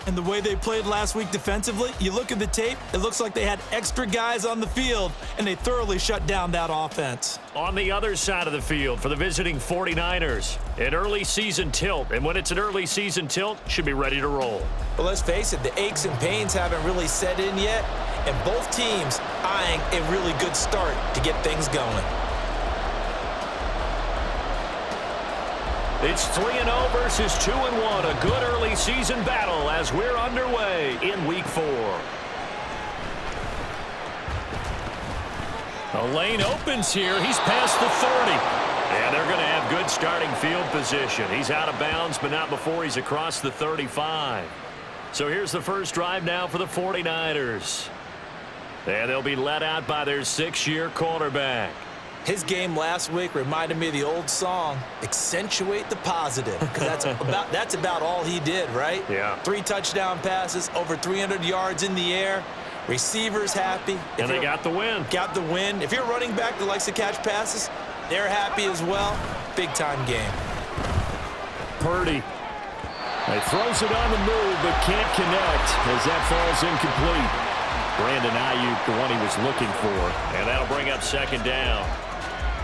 And the way they played last week defensively, you look at the tape, it looks like they had extra guys on the field, and they thoroughly shut down that offense. On the other side of the field for the visiting 49ers, an early season tilt. And when it's an early season tilt, should be ready to roll. But let's face it, the aches and pains haven't really set in yet, and both teams eyeing a really good start to get things going. It's 3-0 versus 2-1. A good early season battle as we're underway in Week 4. A lane opens here. He's past the 30. And they're going to have good starting field position. He's out of bounds, but not before he's across the 35. So here's the first drive now for the 49ers. And they'll be let out by their 6-year quarterback. His game last week reminded me of the old song, Accentuate the Positive, because that's about all he did, right? Yeah. 3 touchdown passes, over 300 yards in the air, receivers happy. And they got the win. Got the win. If you're a running back that likes to catch passes, they're happy as well. Big-time game. Purdy. He throws it on the move, but can't connect as that falls incomplete. Brandon Ayuk, the one he was looking for. And that'll bring up second down.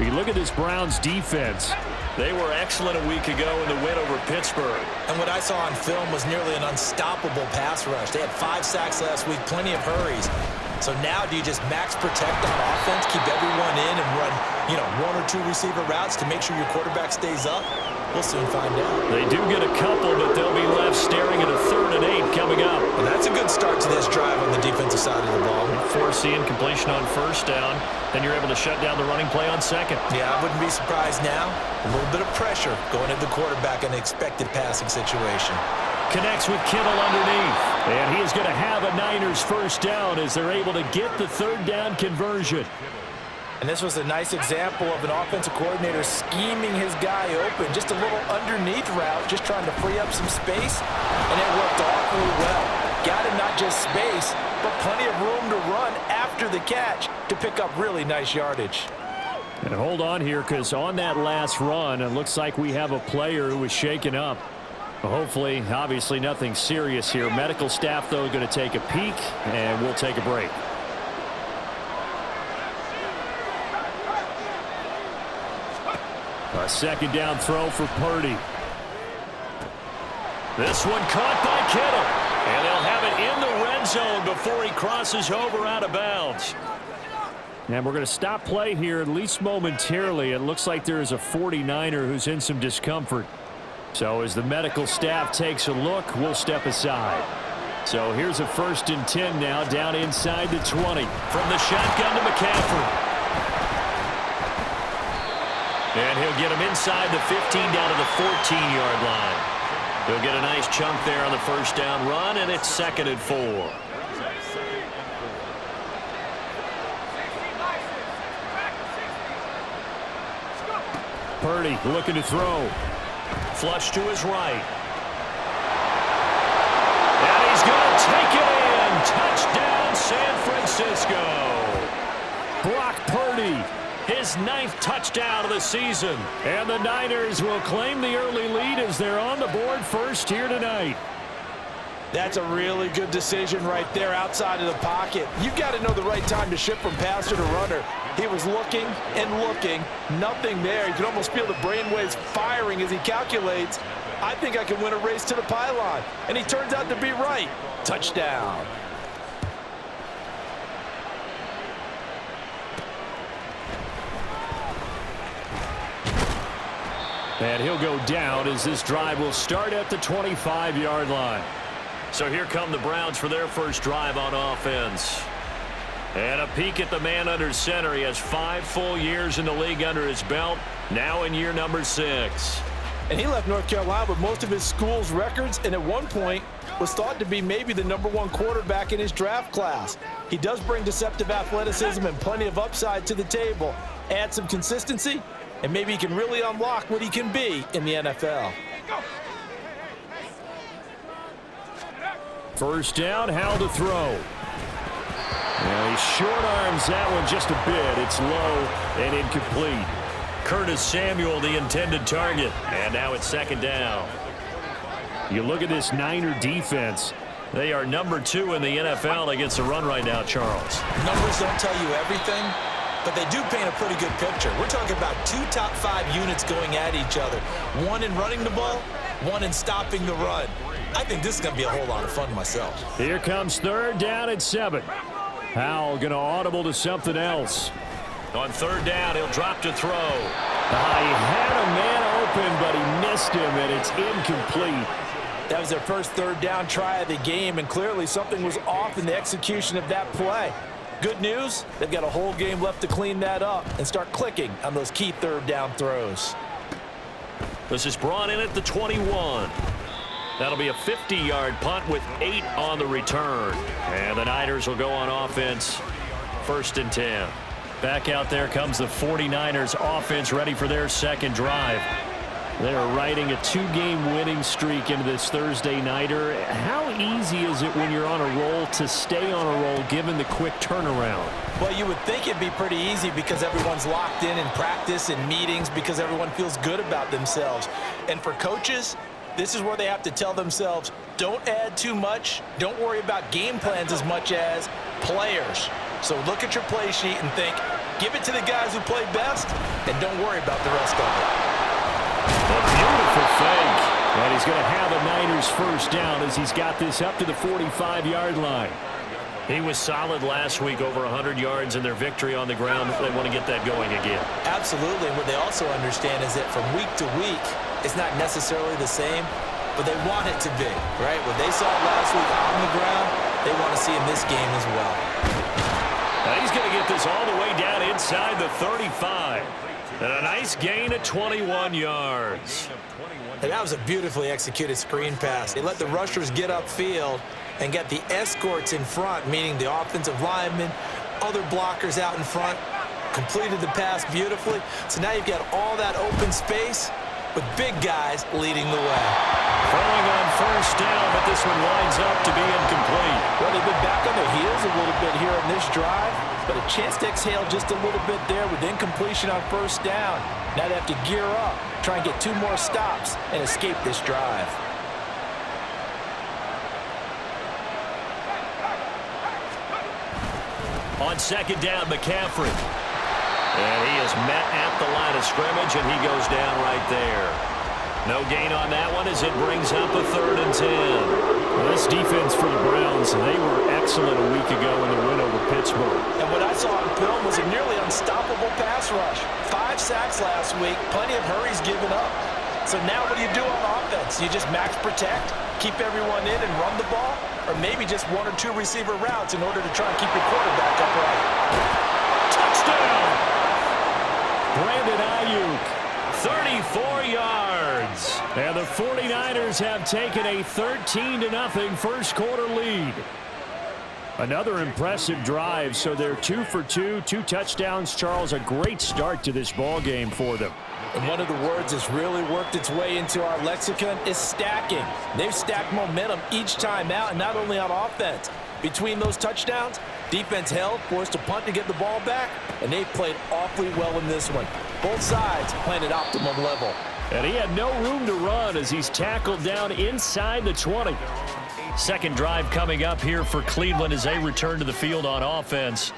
You look at this Browns defense. They were excellent a week ago in the win over Pittsburgh. And what I saw on film was nearly an unstoppable pass rush. They had 5 sacks last week, plenty of hurries. So now do you just max protect on offense, keep everyone in and run, 1 or 2 receiver routes to make sure your quarterback stays up? We'll soon find out. They do get a couple, but they'll be left staring at a 3rd and 8 coming up. Well, that's a good start to this drive on the defensive side of the ball. Force the incompletion on first down, then you're able to shut down the running play on second. Yeah, I wouldn't be surprised now. A little bit of pressure going at the quarterback in an expected passing situation. Connects with Kittle underneath. And he is going to have a Niners first down as they're able to get the 3rd down conversion. And this was a nice example of an offensive coordinator scheming his guy open. Just a little underneath route, just trying to free up some space. And it worked awfully well. Got him not just space, but plenty of room to run after the catch to pick up really nice yardage. And hold on here, because on that last run, it looks like we have a player who was shaken up. Hopefully, obviously nothing serious here. Medical staff, though, going to take a peek, and we'll take a break. A second down throw for Purdy. This one caught by Kittle. And they'll have it in the red zone before he crosses over out of bounds. And we're going to stop play here, at least momentarily. It looks like there is a 49er who's in some discomfort. So as the medical staff takes a look, we'll step aside. So here's a 1st and 10 now, down inside the 20. From the shotgun to McCaffrey. And he'll get him inside the 15 down to the 14-yard line. He'll get a nice chunk there on the first down run, and it's 2nd and 4. Purdy looking to throw. Flush to his right. And he's going to take it in. Touchdown, San Francisco. Brock Purdy. His 9th touchdown of the season. And the Niners will claim the early lead as they're on the board first here tonight. That's a really good decision right there outside of the pocket. You've got to know the right time to shift from passer to runner. He was looking and looking, nothing there. You can almost feel the brainwaves firing as he calculates, I think I can win a race to the pylon. And he turns out to be right. Touchdown. And he'll go down as this drive will start at the 25-yard line. So here come the Browns for their first drive on offense. And a peek at the man under center. He has 5 full years in the league under his belt, now in year number 6. And he left North Carolina with most of his school's records, and at one point was thought to be maybe the #1 quarterback in his draft class. He does bring deceptive athleticism and plenty of upside to the table. Add some consistency, and maybe he can really unlock what he can be in the NFL. First down, Howell to throw. And he short arms that one just a bit. It's low and incomplete. Curtis Samuel, the intended target. And now it's 2nd down. You look at this Niner defense. They are number 2 in the NFL against the run right now, Charles. Numbers don't tell you everything, but they do paint a pretty good picture. We're talking about 2 top 5 units going at each other. One in running the ball, one in stopping the run. I think this is going to be a whole lot of fun myself. Here comes 3rd down and 7. Howell going to audible to something else. On 3rd down, he'll drop to throw. He had a man open, but he missed him, and it's incomplete. That was their first 3rd down try of the game, and clearly something was off in the execution of that play. Good news, they've got a whole game left to clean that up and start clicking on those key 3rd down throws. This is brought in at the 21. That'll be a 50-yard punt with 8 on the return. And the Niners will go on offense, 1st and 10. Back out there comes the 49ers offense, ready for their 2nd drive. They're riding a 2-game winning streak into this Thursday nighter. How easy is it when you're on a roll to stay on a roll given the quick turnaround? Well, you would think it'd be pretty easy because everyone's locked in practice and meetings because everyone feels good about themselves. And for coaches, this is where they have to tell themselves, don't add too much. Don't worry about game plans as much as players. So look at your play sheet and think, give it to the guys who play best, and don't worry about the rest of it. A beautiful fake. And he's going to have a Niners 1st down as he's got this up to the 45-yard line. He was solid last week, over 100 yards in their victory on the ground. They want to get that going again. Absolutely. What they also understand is that from week to week, it's not necessarily the same, but they want it to be, right? What they saw last week on the ground, they want to see in this game as well. Now he's going to get this all the way down inside the 35. And a nice gain of 21 yards. And that was a beautifully executed screen pass. They let the rushers get upfield and get the escorts in front, meaning the offensive linemen, other blockers out in front, completed the pass beautifully. So now you've got all that open space with big guys leading the way. Throwing on 1st down, but this one winds up to be incomplete. Well, they've been back on their heels a little bit here in this drive, but a chance to exhale just a little bit there with incompletion on 1st down. Now they have to gear up, try and get 2 more stops and escape this drive. On 2nd down, McCaffrey. And he is met at the line of scrimmage, and he goes down right there. No gain on that one as it brings up a 3rd and 10. Well, this defense for the Browns, they were excellent a week ago in the win over Pittsburgh. And what I saw on film was a nearly unstoppable pass rush. 5 sacks last week, plenty of hurries given up. So now what do you do on offense? You just max protect, keep everyone in and run the ball, or maybe just 1 or 2 receiver routes in order to try and keep your quarterback upright. Touchdown! Brandon Ayuk, 34 yards. And the 49ers have taken a 13-0 1st quarter lead. Another impressive drive, so they're 2 for 2, 2 touchdowns. Charles, a great start to this ball game for them. And one of the words that's really worked its way into our lexicon is stacking. They've stacked momentum each time out, and not only on offense. Between those touchdowns, defense held, forced to punt to get the ball back, and they've played awfully well in this one. Both sides playing at optimum level. And he had no room to run as he's tackled down inside the 20. 2nd drive coming up here for Cleveland as they return to the field on offense.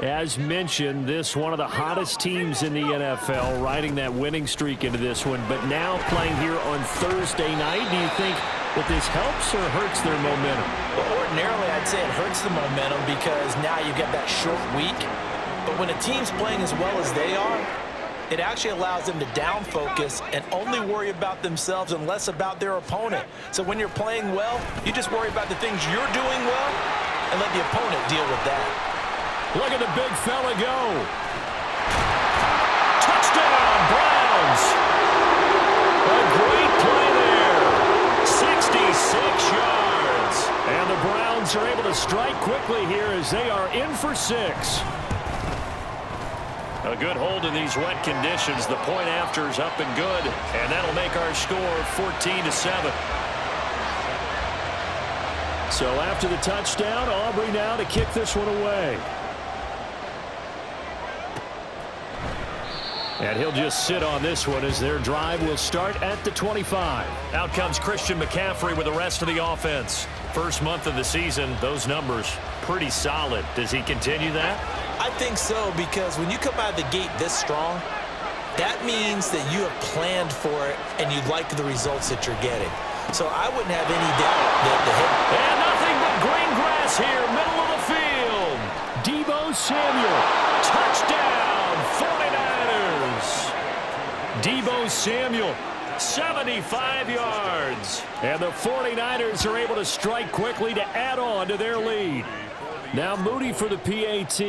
As mentioned, this one of the hottest teams in the NFL, riding that winning streak into this one, but now playing here on Thursday night. Do you think that this helps or hurts their momentum? Well, ordinarily, I'd say it hurts the momentum because now you get that short week. But when a team's playing as well as they are, it actually allows them to down focus and only worry about themselves and less about their opponent. So when you're playing well, you just worry about the things you're doing well and let the opponent deal with that. Look at the big fella go. Touchdown, Browns. A great play there. 66 yards. And the Browns are able to strike quickly here as they are in for 6. A good hold in these wet conditions. The point after is up and good, and that'll make our score 14-7. So after the touchdown, Aubrey now to kick this one away. And he'll just sit on this one as their drive will start at the 25. Out comes Christian McCaffrey with the rest of the offense. First month of the season, those numbers pretty solid. Does he continue that? I think so, because when you come out of the gate this strong, that means that you have planned for it and you like the results that you're getting. So I wouldn't have any doubt that the hit. And nothing but green grass here, middle of the field. Deebo Samuel, touchdown, 49ers. Deebo Samuel, 75 yards. And the 49ers are able to strike quickly to add on to their lead. Now Moody for the PAT.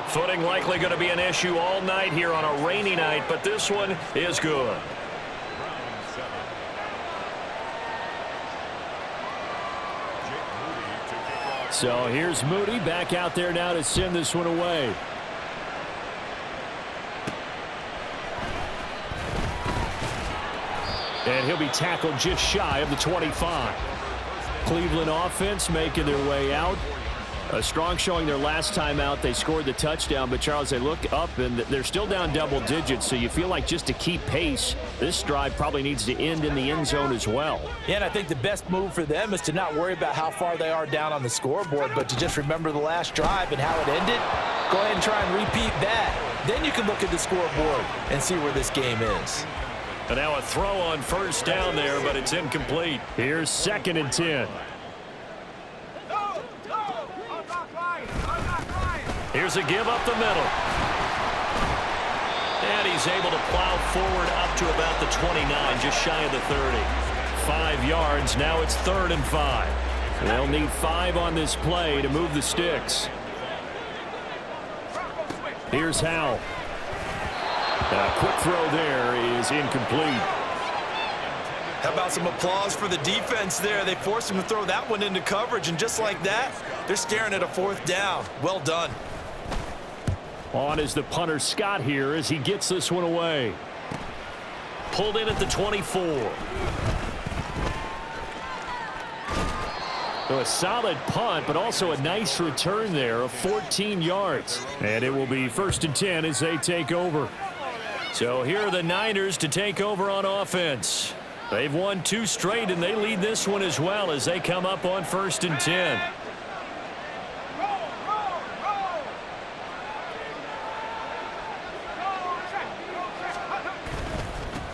Footing likely going to be an issue all night here on a rainy night, but this one is good. So here's Moody back out there now to send this one away. And he'll be tackled just shy of the 25. Cleveland offense making their way out. A strong showing their last time out. They scored the touchdown, but Charles, they look up and they're still down double digits, so you feel like just to keep pace, this drive probably needs to end in the end zone as well. Yeah, and I think the best move for them is to not worry about how far they are down on the scoreboard, but to just remember the last drive and how it ended. Go ahead and try and repeat that. Then you can look at the scoreboard and see where this game is. And now a throw on first down there, but it's incomplete. Here's 2nd and 10. Here's a give up the middle. And he's able to plow forward up to about the 29, just shy of the 30. 5 yards, now it's 3rd and 5. They'll need 5 on this play to move the sticks. Here's Howell. A quick throw there is incomplete. How about some applause for the defense there? They forced him to throw that one into coverage, and just like that, they're staring at a 4th down. Well done. On is the punter Scott here as he gets this one away. Pulled in at the 24. So a solid punt, but also a nice return there of 14 yards. And it will be 1st and 10 as they take over. So here are the Niners to take over on offense. They've won 2 straight, and they lead this one as well as they come up on 1st and 10.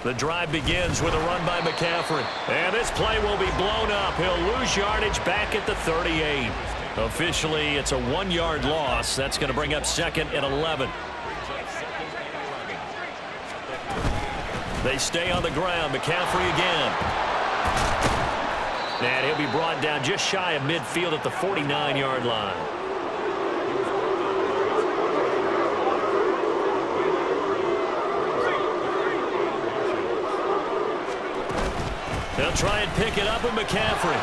The drive begins with a run by McCaffrey. And this play will be blown up. He'll lose yardage back at the 38. Officially, it's a 1-yard loss. That's going to bring up 2nd and 11. They stay on the ground. McCaffrey again. And he'll be brought down just shy of midfield at the 49-yard line. They'll try and pick it up with McCaffrey.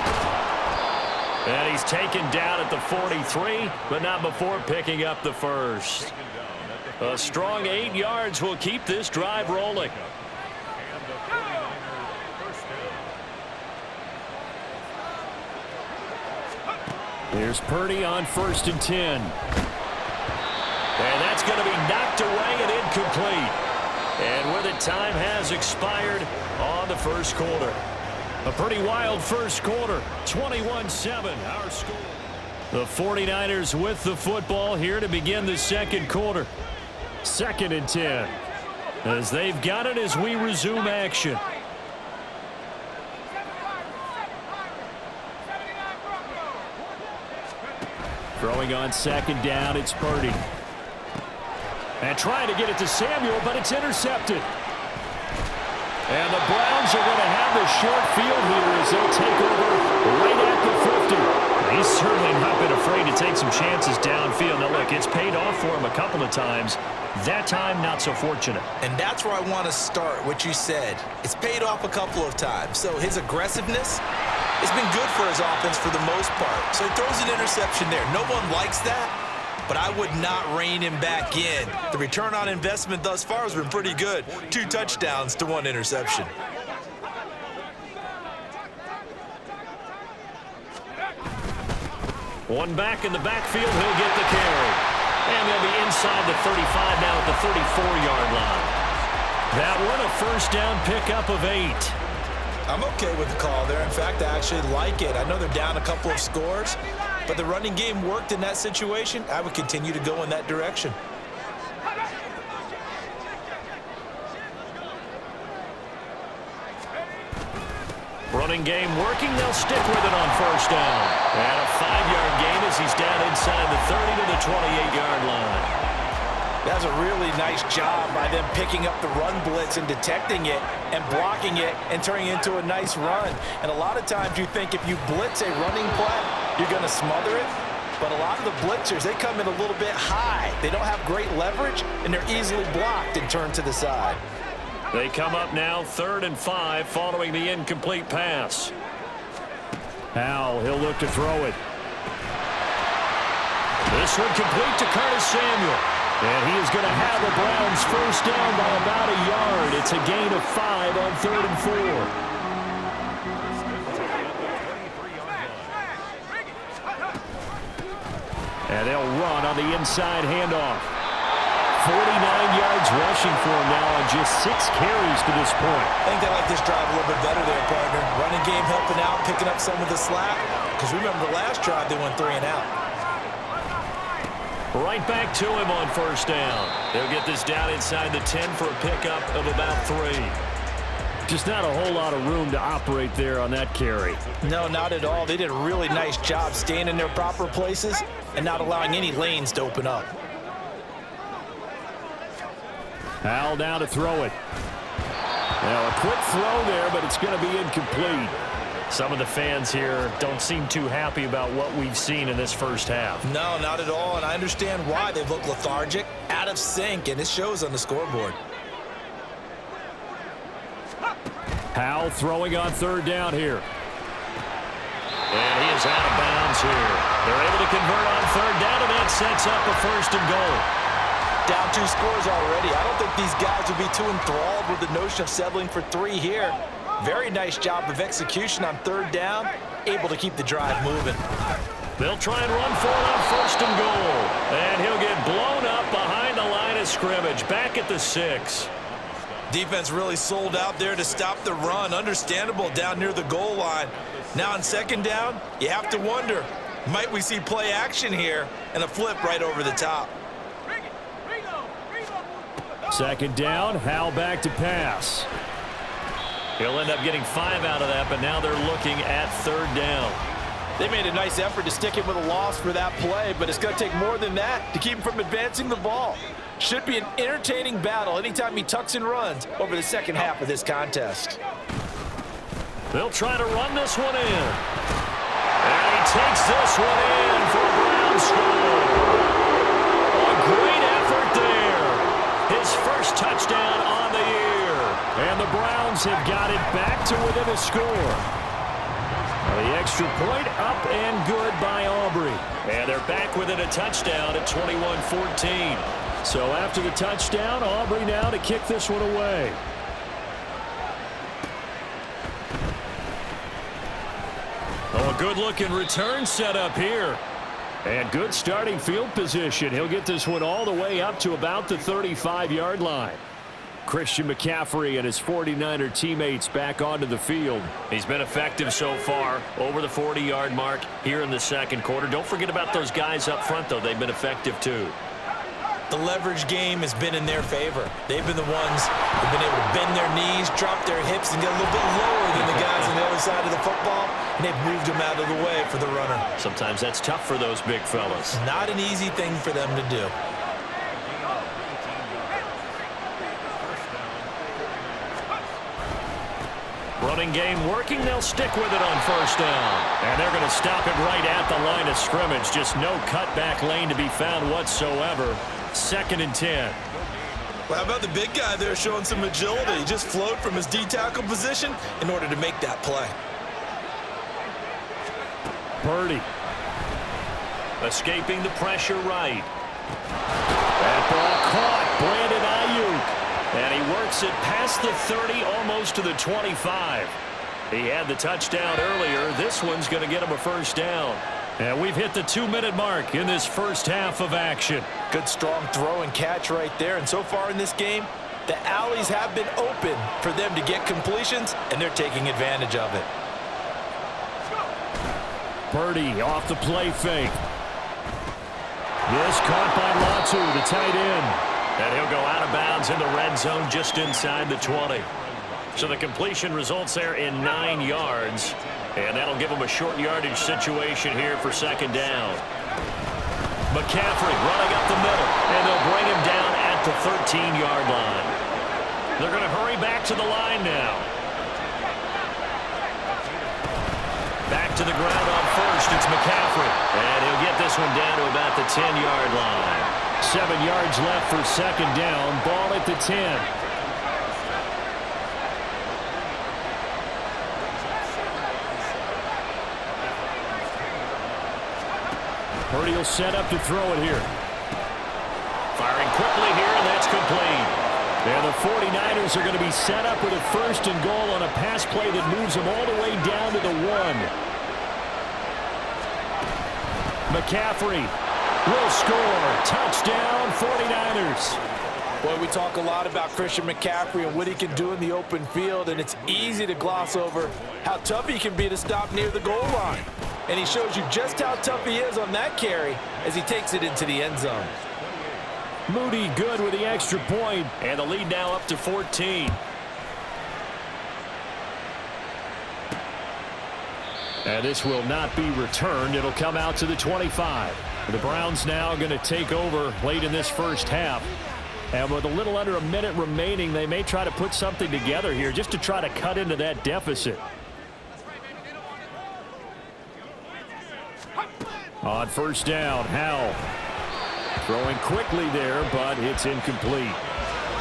And he's taken down at the 43, but not before picking up the first. A strong 8 yards will keep this drive rolling. Here's Purdy on 1st and 10. And that's going to be knocked away and incomplete. And where the time has expired on the first quarter. A pretty wild first quarter. 21-7 our score. The 49ers with the football here to begin the second quarter. 2nd and 10. As they've got it as we resume action. Throwing on 2nd down, it's Purdy. And trying to get it to Samuel, but it's intercepted. And the Browns are going to have the short field here as they'll take over right at the 50. He's certainly not been afraid to take some chances downfield. Now, look, it's paid off for him a couple of times. That time, not so fortunate. And that's where I want to start, what you said. It's paid off a couple of times. So his aggressiveness has been good for his offense for the most part. So he throws an interception there. No one likes that, but I would not rein him back in. The return on investment thus far has been pretty good. 2 touchdowns to 1 interception. One back in the backfield, he'll get the carry. And they'll be inside the 35 now at the 34-yard line. That one a first down pickup of 8. I'm okay with the call there. In fact, I actually like it. I know they're down a couple of scores, but the running game worked in that situation. I would continue to go in that direction. Running game working. They'll stick with it on first down. And a 5-yard gain as he's down inside the 30 to the 28-yard line. That's a really nice job by them picking up the run blitz and detecting it and blocking it and turning it into a nice run. And a lot of times you think if you blitz a running play, you're going to smother it. But a lot of the blitzers, they come in a little bit high. They don't have great leverage, and they're easily blocked and turned to the side. They come up now 3rd and 5 following the incomplete pass. Howell, he'll look to throw it. This one complete to Curtis Samuel. And he is going to have the Browns first down by about a yard. It's a gain of 5 on 3rd and 4. And they'll run on the inside handoff. 49 yards rushing for him now on just 6 carries to this point. I think they like this drive a little bit better there, partner. Running game helping out, picking up some of the slack. Because remember the last drive, they went 3 and out. Right back to him on first down. They'll get this down inside the 10 for a pickup of about 3. Just not a whole lot of room to operate there on that carry. No, not at all. They did a really nice job staying in their proper places and not allowing any lanes to open up. Howell now to throw it. Now a quick throw there, but it's going to be incomplete. Some of the fans here don't seem too happy about what we've seen in this first half. No, not at all, and I understand why. They've looked lethargic, out of sync, and it shows on the scoreboard. Howell throwing on 3rd down here. And he is out of bounds here. They're able to convert on 3rd down, and that sets up a 1st and goal. Down 2 scores already. I don't think these guys would be too enthralled with the notion of settling for 3 here. Very nice job of execution on 3rd down, able to keep the drive moving. They'll try and run for it on 1st and goal. And he'll get blown up behind the line of scrimmage, back at the 6. Defense really sold out there to stop the run. Understandable down near the goal line. Now on 2nd down, you have to wonder, might we see play action here and a flip right over the top? 2nd down, Howell back to pass. He'll end up getting 5 out of that, but now they're looking at 3rd down. They made a nice effort to stick him with a loss for that play, but it's going to take more than that to keep him from advancing the ball. Should be an entertaining battle anytime he tucks and runs over the second half of this contest. They'll try to run this one in. And he takes this one in for a Brown score. A great effort there. His first touchdown on the year. And the Browns have got it back to within a score. The extra point up and good by Aubrey. And they're back within a touchdown at 21-14. So after the touchdown, Aubrey now to kick this one away. Oh, a good-looking return set up here. And good starting field position. He'll get this one all the way up to about the 35-yard line. Christian McCaffrey and his 49er teammates back onto the field. He's been effective so far, over the 40-yard mark here in the 2nd quarter. Don't forget about those guys up front, though. They've been effective, too. The leverage game has been in their favor. They've been the ones who've been able to bend their knees, drop their hips, and get a little bit lower than the guys on the other side of the football, and they've moved them out of the way for the runner. Sometimes that's tough for those big fellas. Not an easy thing for them to do. Running game working. They'll stick with it on 1st down. And they're going to stop it right at the line of scrimmage. Just no cutback lane to be found whatsoever. 2nd and 10. Well, how about the big guy there showing some agility? He just flowed from his D-tackle position in order to make that play. Purdy. Escaping the pressure right. That ball caught. Brandon Ayuk. And he works it past the 30, almost to the 25. He had the touchdown earlier. This one's going to get him a 1st down. And we've hit the 2-minute mark in this first half of action. Good strong throw and catch right there. And so far in this game, The alleys have been open for them to get completions, and they're taking advantage of it. Purdy off the play fake. This caught by Latu, the tight end. And he'll go out of bounds in the red zone just inside the 20. So the completion results there in 9 yards. And that'll give them a short yardage situation here for second down. McCaffrey running up the middle. And they'll bring him down at the 13-yard line. They're going to hurry back to the line now. Back to the ground on first. It's McCaffrey. And he'll get this one down to about the 10-yard line. 7 yards left for second down. Ball at the 10. Purdy will set up to throw it here. Firing quickly here, and that's complete. And the 49ers are going to be set up with a first and goal on a pass play that moves them all the way down to the 1. McCaffrey will score. Touchdown, 49ers. Boy, we talk a lot about Christian McCaffrey and what he can do in the open field, and it's easy to gloss over how tough he can be to stop near the goal line. And he shows you just how tough he is on that carry as he takes it into the end zone. Moody good with the extra point. And the lead now up to 14. And this will not be returned. It'll come out to the 25. The Browns now going to take over late in this first half. And with a little under a minute remaining, they may try to put something together here just to try to cut into that deficit. On first down, Howell throwing quickly there, but it's incomplete.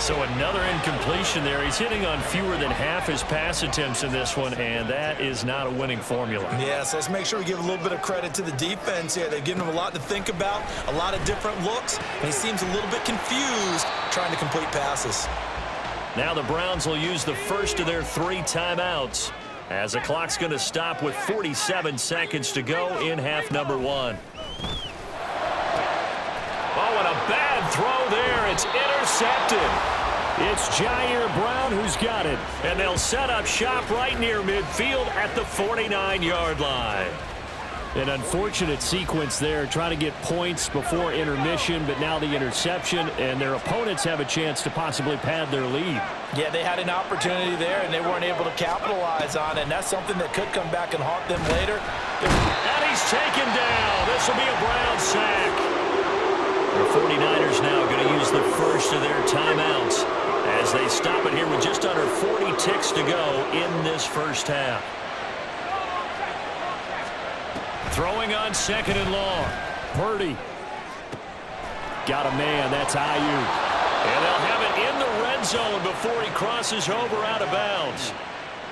So another incompletion there. He's hitting on fewer than half his pass attempts in this one, and that is not a winning formula. Yeah, so let's make sure we give a little bit of credit to the defense here. They've given him a lot to think about, a lot of different looks, and he seems a little bit confused trying to complete passes. Now the Browns will use the first of their 3 timeouts as the clock's going to stop with 47 seconds to go in half number 1. Oh, and a bad throw there. It's intercepted. It's Jair Brown who's got it. And they'll set up shop right near midfield at the 49-yard line. An unfortunate sequence there, trying to get points before intermission, but now the interception, and their opponents have a chance to possibly pad their lead. Yeah, they had an opportunity there, and they weren't able to capitalize on it, and that's something that could come back and haunt them later. And he's taken down. This will be a Brown sack. The 49ers now going to use the first of their timeouts as they stop it here with just under 40 ticks to go in this first half. Throwing on second and long. Purdy. Got a man. That's Ayuk. And they'll have it in the red zone before he crosses over out of bounds.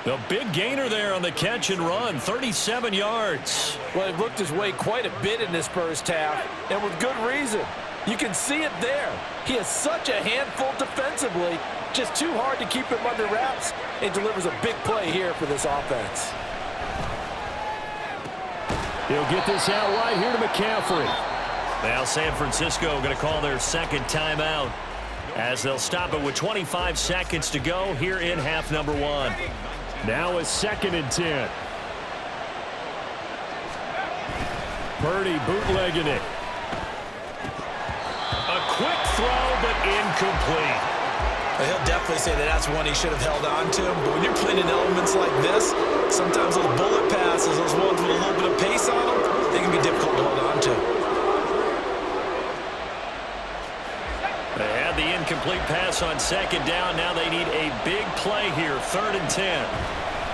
The big gainer there on the catch and run, 37 yards. Well, he looked his way quite a bit in this first half, and with good reason. You can see it there. He has such a handful defensively, just too hard to keep him under wraps, and delivers a big play here for this offense. He'll get this out right here to McCaffrey. Now San Francisco going to call their second timeout as they'll stop it with 25 seconds to go here in half number 1. Now a second and 10. Purdy bootlegging it. A quick throw, but incomplete. Well, he'll definitely say that that's one he should have held on to. But when you're playing in elements like this, sometimes those bullet passes, those ones with a little bit of pace on them, they can be difficult to hold on to. They had the incomplete pass on second down. Now they need a big play here, 3rd and 10.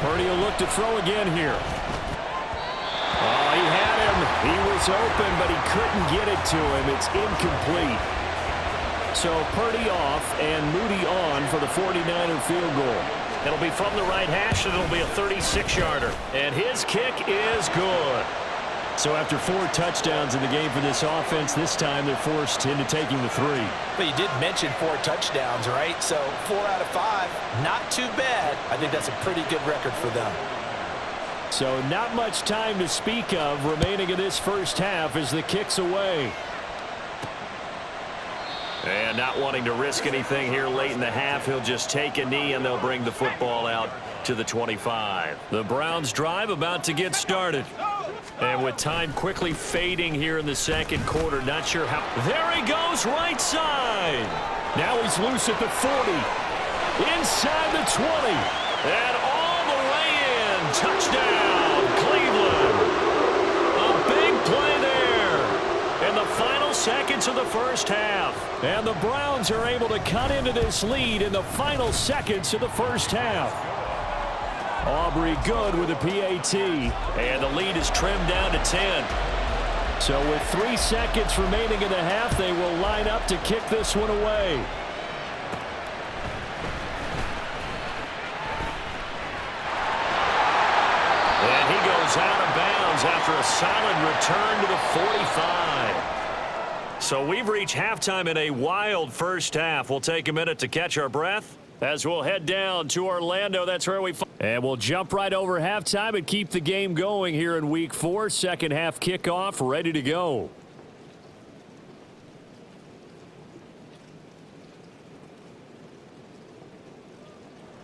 Purdy will look to throw again here. Oh, he had him. He was open, but he couldn't get it to him. It's incomplete. So Purdy off and Moody on for the 49er field goal. It'll be from the right hash, and it'll be a 36-yarder. And his kick is good. So after 4 touchdowns in the game for this offense, this time they're forced into taking the 3. But you did mention 4 touchdowns, right? So 4 out of 5, not too bad. I think that's a pretty good record for them. So not much time to speak of remaining in this first half as the kick's away. And not wanting to risk anything here late in the half, he'll just take a knee and they'll bring the football out to the 25. The Browns drive about to get started. And with time quickly fading here in the second quarter, not sure how. There he goes, right side. Now he's loose at the 40. Inside the 20. And all the way in. Touchdown, Cleveland. A big play there in the final seconds of the first half. And the Browns are able to cut into this lead in the final seconds of the first half. Aubrey good with a PAT. And the lead is trimmed down to 10. So with 3 seconds remaining in the half, they will line up to kick this one away. And he goes out of bounds after a solid return to the 45. So we've reached halftime in a wild first half. We'll take a minute to catch our breath as we'll head down to Orlando. That's where we find. And we'll jump right over halftime and keep the game going here in Week 4. Second half kickoff ready to go.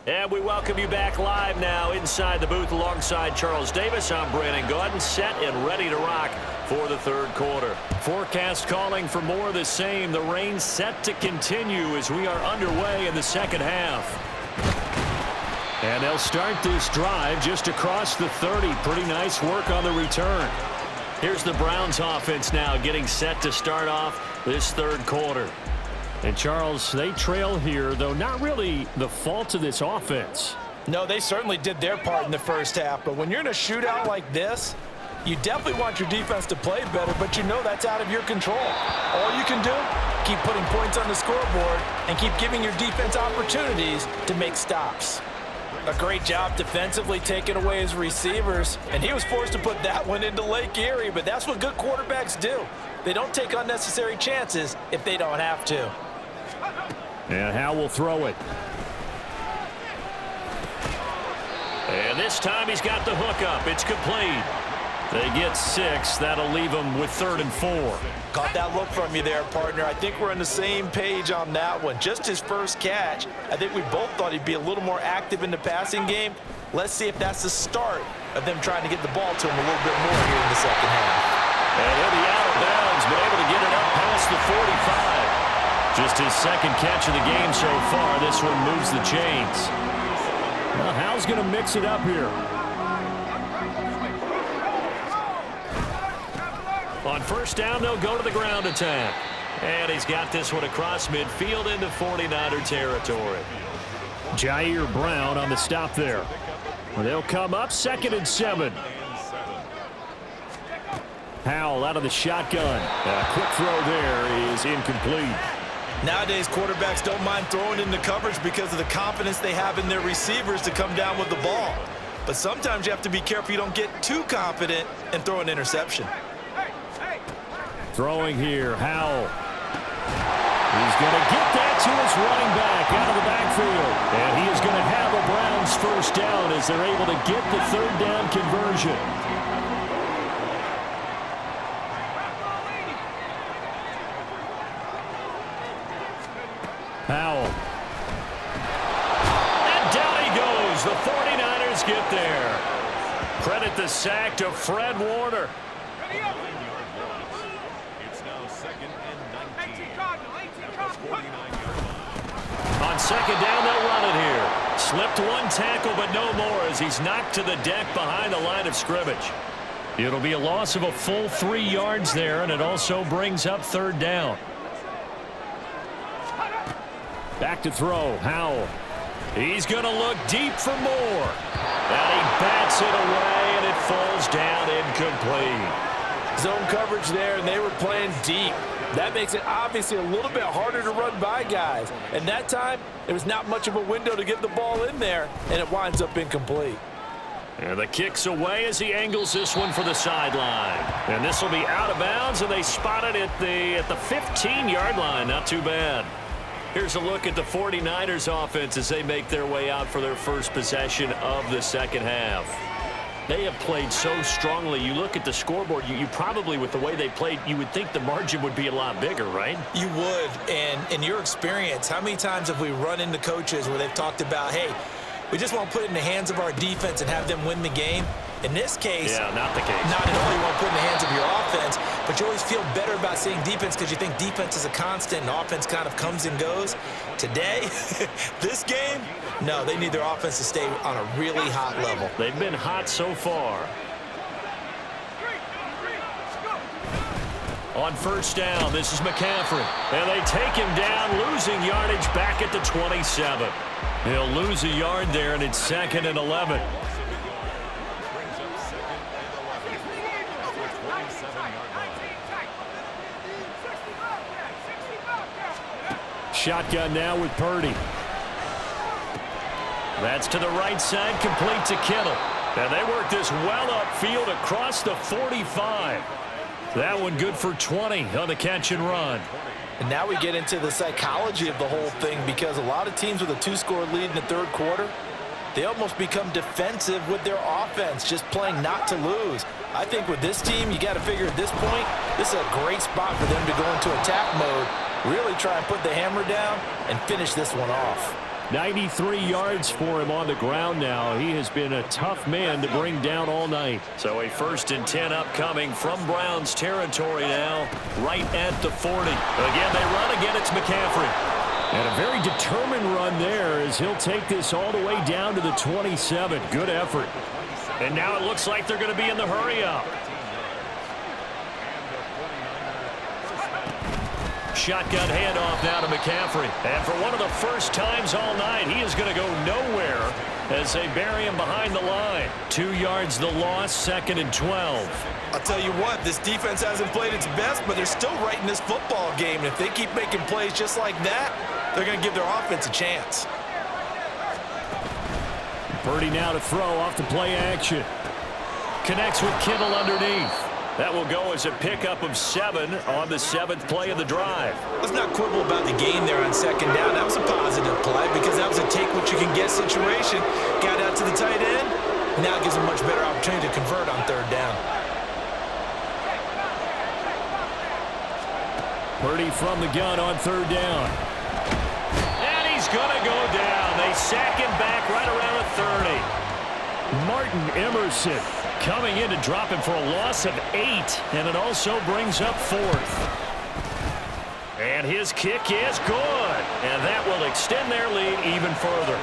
And we welcome you back live now inside the booth alongside Charles Davis. I'm Brandon Gaudin, set and ready to rock for the third quarter. Forecast calling for more of the same. The rain set to continue as we are underway in the second half. And they'll start this drive just across the 30. Pretty nice work on the return. Here's the Browns offense now getting set to start off this third quarter. And Charles, they trail here, though not really the fault of this offense. No, they certainly did their part in the first half, but when you're in a shootout like this, you definitely want your defense to play better, but you know that's out of your control. All you can do, keep putting points on the scoreboard and keep giving your defense opportunities to make stops. A great job defensively taking away his receivers, and he was forced to put that one into Lake Erie, but that's what good quarterbacks do. They don't take unnecessary chances if they don't have to. And Howe will throw it. And this time he's got the hook up. It's complete. They get 6. That'll leave them with 3rd and 4. Caught that look from you there, partner. I think we're on the same page on that one. Just his first catch. I think we both thought he'd be a little more active in the passing game. Let's see if that's the start of them trying to get the ball to him a little bit more here in the second half. And he'll be out of bounds, but able to get it up past the 45. Just his second catch of the game so far. This one moves the chains. Well, Howe's going to mix it up here. On first down, they'll go to the ground attack. And he's got this one across midfield into 49er territory. Jair Brown on the stop there. They'll come up 2nd and 7. Howell out of the shotgun. A quick throw there is incomplete. Nowadays, quarterbacks don't mind throwing into coverage because of the confidence they have in their receivers to come down with the ball. But sometimes you have to be careful you don't get too confident and throw an interception. Throwing here, Howell. He's going to get that to his running back out of the backfield. And he is going to have a Browns first down as they're able to get the 3rd down conversion. Howell. And down he goes. The 49ers get there. Credit the sack to Fred Warner. On second down, they'll run it here. Slipped one tackle, but no more as he's knocked to the deck behind the line of scrimmage. It'll be a loss of a full 3 yards there, and it also brings up 3rd down. Back to throw, Howell. He's going to look deep for more. And he bats it away, and it falls down incomplete. Zone coverage there, and they were playing deep. That makes it obviously a little bit harder to run by guys. And that time, there was not much of a window to get the ball in there, and it winds up incomplete. And the kick's away as he angles this one for the sideline. And this will be out of bounds, and they spot it at the 15-yard line. Not too bad. Here's a look at the 49ers offense as they make their way out for their first possession of the second half. They have played so strongly. You look at the scoreboard, you probably, with the way they played, you would think the margin would be a lot bigger, right? You would. And in your experience, how many times have we run into coaches where they've talked about, hey, we just want to put it in the hands of our defense and have them win the game? In this case, yeah, not the case. Not at all you want to put it in the hands of your offense, but you always feel better about seeing defense because you think defense is a constant and offense kind of comes and goes. Today, this game, no, they need their offense to stay on a really hot level. They've been hot so far. On first down, this is McCaffrey. And they take him down, losing yardage back at the 27. He'll lose a yard there, and it's 2nd and 11. Shotgun now with Purdy. That's to the right side, complete to Kittle. And they work this well upfield across the 45. That one good for 20 on the catch and run. And now we get into the psychology of the whole thing, because a lot of teams with a 2-score lead in the third quarter, they almost become defensive with their offense, just playing not to lose. I think with this team, you got to figure at this point, this is a great spot for them to go into attack mode, really try and put the hammer down and finish this one off. 93 yards for him on the ground now. He has been a tough man to bring down all night. So a 1st and 10 upcoming from Browns territory now, right at the 40. Again, they run again. It's McCaffrey. And a very determined run there as he'll take this all the way down to the 27. Good effort. And now it looks like they're going to be in the hurry-up. Shotgun handoff now to McCaffrey. And for one of the first times all night, he is going to go nowhere as they bury him behind the line. 2 yards the loss, 2nd and 12. I'll tell you what, this defense hasn't played its best, but they're still right in this football game. And if they keep making plays just like that, they're going to give their offense a chance. Purdy now to throw off the play action. Connects with Kittle underneath. That will go as a pickup of 7 on the 7th play of the drive. Let's not quibble about the gain there on 2nd down. That was a positive play because that was a take-what-you-can-get situation. Got out to the tight end, and now it gives them a much better opportunity to convert on 3rd down. Purdy from the gun on 3rd down. And he's going to go down. They sack him back right around the 30. Martin Emerson coming in to drop him for a loss of 8, and it also brings up 4th. And his kick is good, and that will extend their lead even further.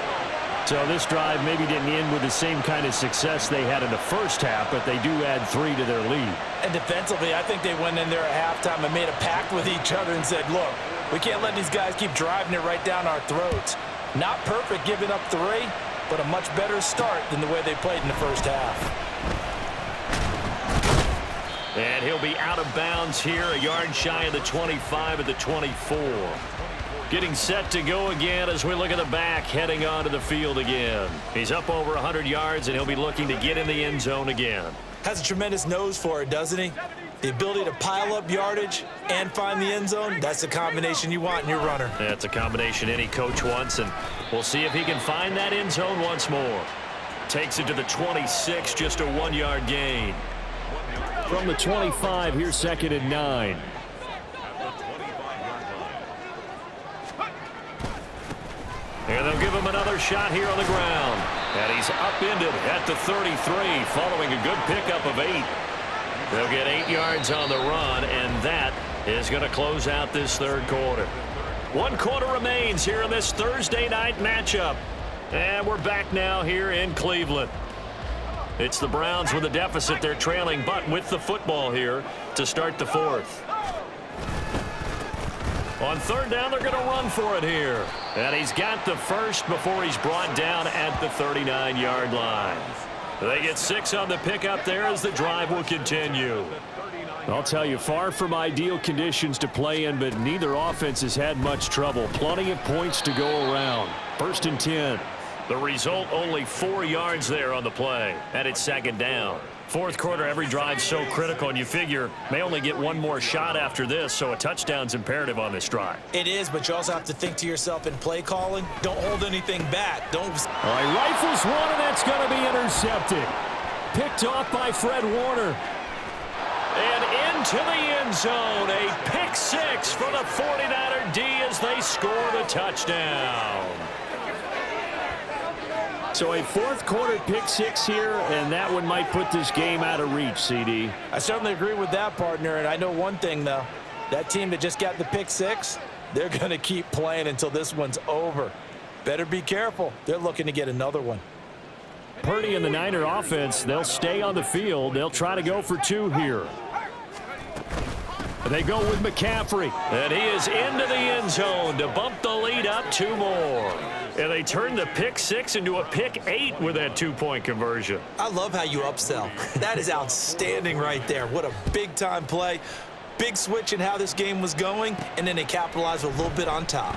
So this drive maybe didn't end with the same kind of success they had in the first half, but they do add 3 to their lead. And defensively, I think they went in there at halftime and made a pact with each other and said, look, we can't let these guys keep driving it right down our throats. Not perfect giving up 3, but a much better start than the way they played in the first half. And he'll be out of bounds here, a yard shy of the 25 at the 24. Getting set to go again as we look at the back, heading onto the field again. He's up over 100 yards, and he'll be looking to get in the end zone again. Has a tremendous nose for it, doesn't he? The ability to pile up yardage and find the end zone, that's the combination you want in your runner. That's a combination any coach wants, and we'll see if he can find that end zone once more. Takes it to the 26, just a 1-yard gain. From the 25, here's 2nd and 9. And they'll give him another shot here on the ground. And he's upended at the 33, following a good pickup of 8. They'll get 8 yards on the run, and that is going to close out this third quarter. 1 quarter remains here in this Thursday night matchup. And we're back now here in Cleveland. It's the Browns with a deficit. They're trailing, but with the football here to start the 4th. On 3rd down, they're going to run for it here. And he's got the first before he's brought down at the 39-yard line. They get 6 on the pickup there as the drive will continue. I'll tell you, far from ideal conditions to play in, but neither offense has had much trouble. Plenty of points to go around. 1st and 10. The result, only 4 yards there on the play, and it's 2nd down. 4th quarter, every drive so critical, and you figure may only get 1 more shot after this, so a touchdown's imperative on this drive. It is, but you also have to think to yourself in play calling, don't hold anything back. Don't. All right, rifles one, and that's going to be intercepted. picked off by Fred Warner. And into the end zone. A pick six for the 49er D as they score the touchdown. So a fourth quarter pick six here, and that one might put this game out of reach, CD. I certainly agree with that, partner, and I know one thing, though. That team that just got the pick six, they're going to keep playing until this one's over. Better be careful. They're looking to get another one. Purdy and the Niner offense, they'll stay on the field. They'll try to go for two here. They go with McCaffrey. And he is into the end zone to bump the lead up two more. And they turn the pick six into a pick 8 with that two-point conversion. I love how you upsell. That is outstanding right there. What a big-time play. Big switch in how this game was going, and then they capitalized a little bit on top.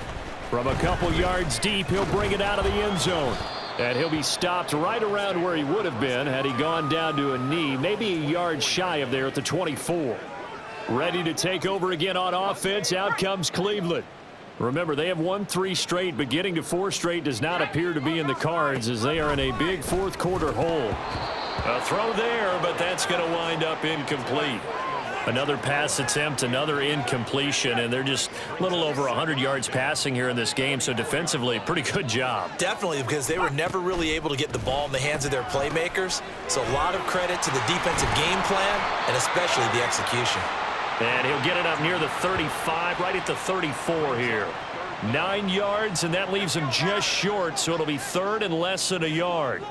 From a couple yards deep, he'll bring it out of the end zone. And he'll be stopped right around where he would have been had he gone down to a knee, maybe a yard shy of there at the 24. Ready to take over again on offense. Out comes Cleveland. Remember, they have won 3 straight, but getting to 4 straight does not appear to be in the cards as they are in a big fourth quarter hole. A throw there, but that's going to wind up incomplete. Another pass attempt, another incompletion, and they're just a little over 100 yards passing here in this game, so defensively, pretty good job. Definitely, because they were never really able to get the ball in the hands of their playmakers, so a lot of credit to the defensive game plan and especially the execution. And he'll get it up near the 35, right at the 34 here. 9 yards, and that leaves him just short, so it'll be third and less than a yard.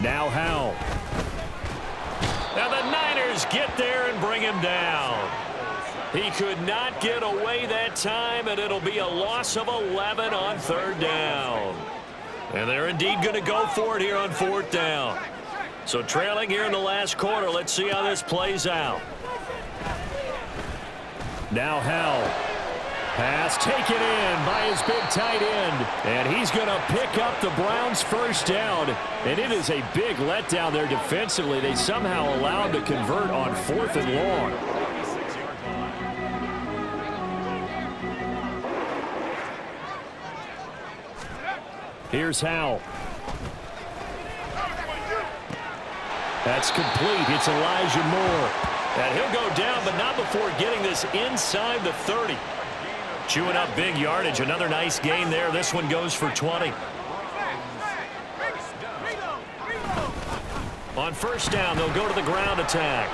Now Howell. Now the Niners get there and bring him down. He could not get away that time, and it'll be a loss of 11 on third down. And they're indeed going to go for it here on fourth down. So trailing here in the last quarter, let's see how this plays out. Now Howell. Pass taken in by his big tight end. And he's going to pick up the Browns' first down. And it is a big letdown there defensively. They somehow allowed to convert on fourth and long. Here's Howell. That's complete. It's Elijah Moore. And he'll go down, but not before getting this inside the 30. Chewing up big yardage. Another nice gain there. This one goes for 20. On first down, they'll go to the ground attack.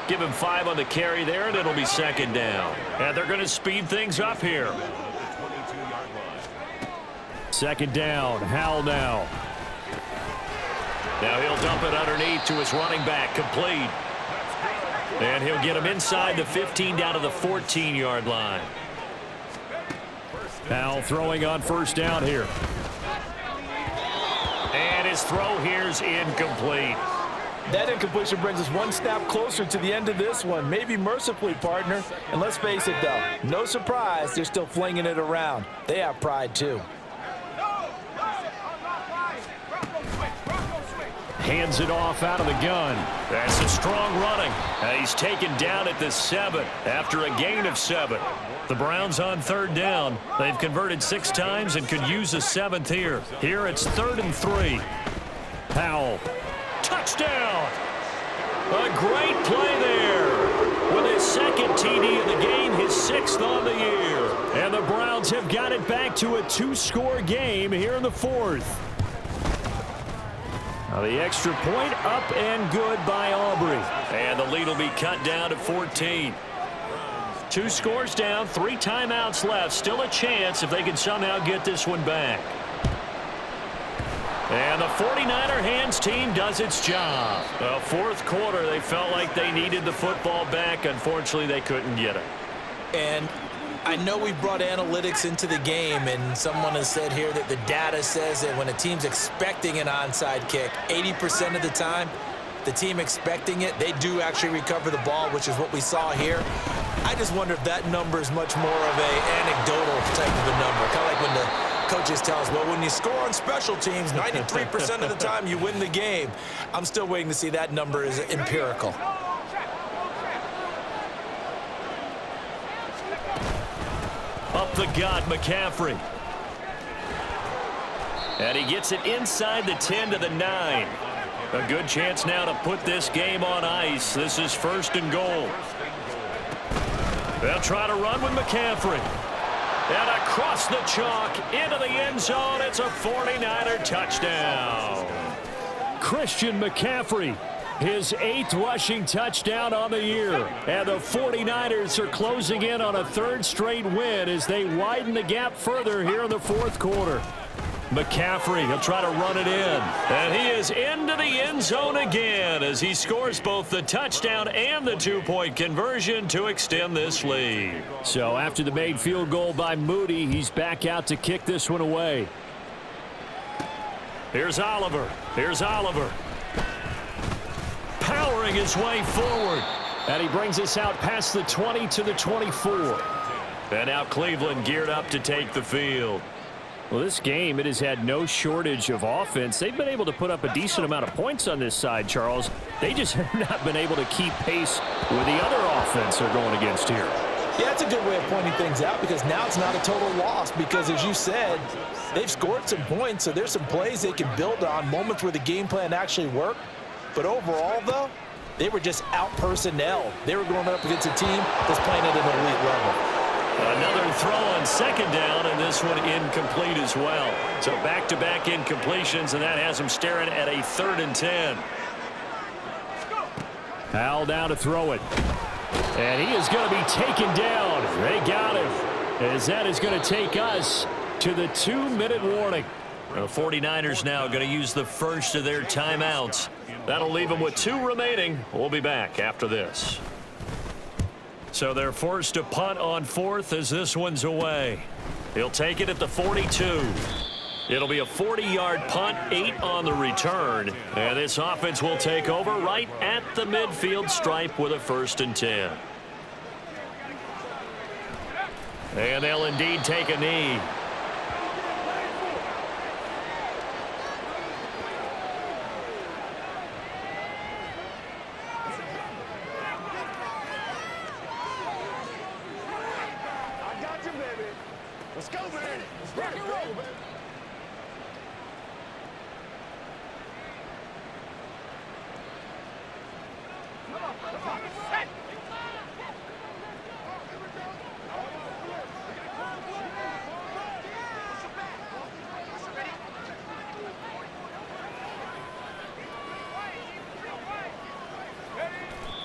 Give him 5 on the carry there, and it'll be second down. And they're going to speed things up here. Second down. Howell now. Now he'll dump it underneath to his running back. Complete. And he'll get him inside the 15 down to the 14-yard line. Howell throwing on first down here. And his throw here's incomplete. That incompletion brings us one snap closer to the end of this one. Maybe mercifully, partner. And let's face it, though, no surprise, they're still flinging it around. They have pride, too. Hands it off out of the gun. That's a strong running. He's taken down at the 7 after a gain of 7. The Browns on third down. They've converted 6 times and could use a 7th here. Here it's 3rd and 3. Howell. Touchdown! A great play there. With his second TD of the game, his 6th on the year. And the Browns have got it back to a 2-score game here in the 4th. Now the extra point up and good by Aubrey. And the lead will be cut down to 14. 2 scores down, 3 timeouts left. Still a chance if they can somehow get this one back. And the 49er hands team does its job. The fourth quarter, they felt like they needed the football back. Unfortunately, they couldn't get it. And I know we brought analytics into the game, and someone has said here that the data says that when a team's expecting an onside kick, 80% of the time, the team expecting it, they do actually recover the ball, which is what we saw here. I just wonder if that number is much more of a anecdotal type of a number, kind of like when the coaches tell us, well, when you score on special teams, 93% of the time you win the game. I'm still waiting to see that number is empirical. Up the gut, McCaffrey. And he gets it inside the 10 to the 9. A good chance now to put this game on ice. This is 1st and goal. They'll try to run with McCaffrey. And across the chalk into the end zone. It's a 49er touchdown. Christian McCaffrey, his 8th rushing touchdown on the year. And the 49ers are closing in on a 3rd straight win as they widen the gap further here in the 4th quarter. McCaffrey, he'll try to run it in. And he is into the end zone again as he scores both the touchdown and the 2-point conversion to extend this lead. So after the made field goal by Moody, he's back out to kick this one away. Here's Oliver. Here's Oliver. Powering his way forward. And he brings us out past the 20 to the 24. And now Cleveland geared up to take the field. Well, this game, it has had no shortage of offense. They've been able to put up a decent amount of points on this side, Charles. They just have not been able to keep pace with the other offense they're going against here. Yeah, that's a good way of pointing things out because now it's not a total loss because, as you said, they've scored some points, so there's some plays they can build on, moments where the game plan actually worked. But overall, though, they were just out-personnel. They were going up against a team that's playing at an elite level. Another throw on 2nd down, and this one incomplete as well. So back-to-back incompletions, and that has him staring at a 3rd and 10. Hal down to throw it. And he is going to be taken down. They got him. As that is going to take us to the 2-minute warning. The 49ers now going to use the first of their timeouts. That'll leave them with 2 remaining. We'll be back after this. So they're forced to punt on 4th as this one's away. He'll take it at the 42. It'll be a 40-yard punt, 8 on the return. And this offense will take over right at the midfield stripe with a 1st and 10. And they'll indeed take a knee. Let's go, man. Let's rock and roll, man. Come on, come on. Hey.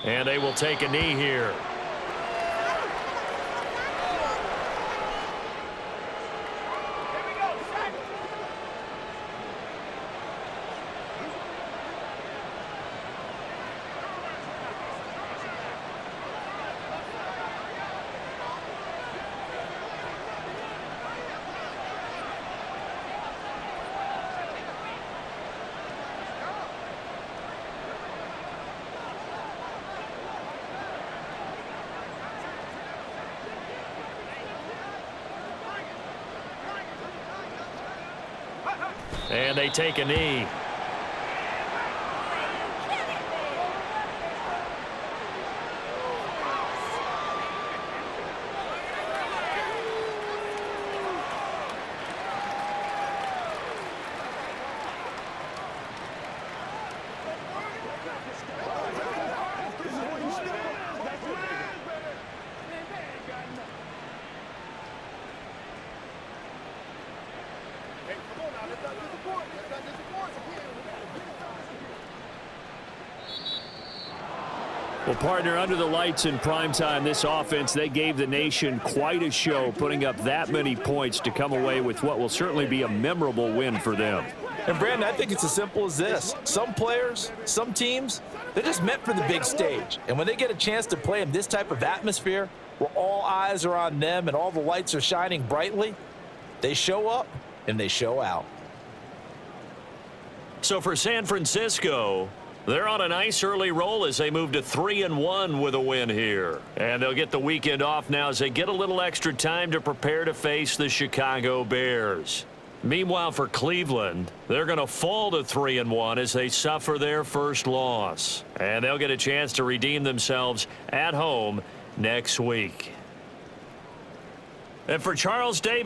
And they will take a knee here. And they take a knee. Well, partner, under the lights in primetime, this offense, they gave the nation quite a show, putting up that many points to come away with what will certainly be a memorable win for them. And, Brandon, I think it's as simple as this. Some players, some teams, they're just meant for the big stage. And when they get a chance to play in this type of atmosphere where all eyes are on them and all the lights are shining brightly, they show up and they show out. So for San Francisco, they're on a nice early roll as they move to 3-1 with a win here. And they'll get the weekend off now as they get a little extra time to prepare to face the Chicago Bears. Meanwhile, for Cleveland, they're going to fall to 3-1 as they suffer their first loss. And they'll get a chance to redeem themselves at home next week. And for Charles Davis,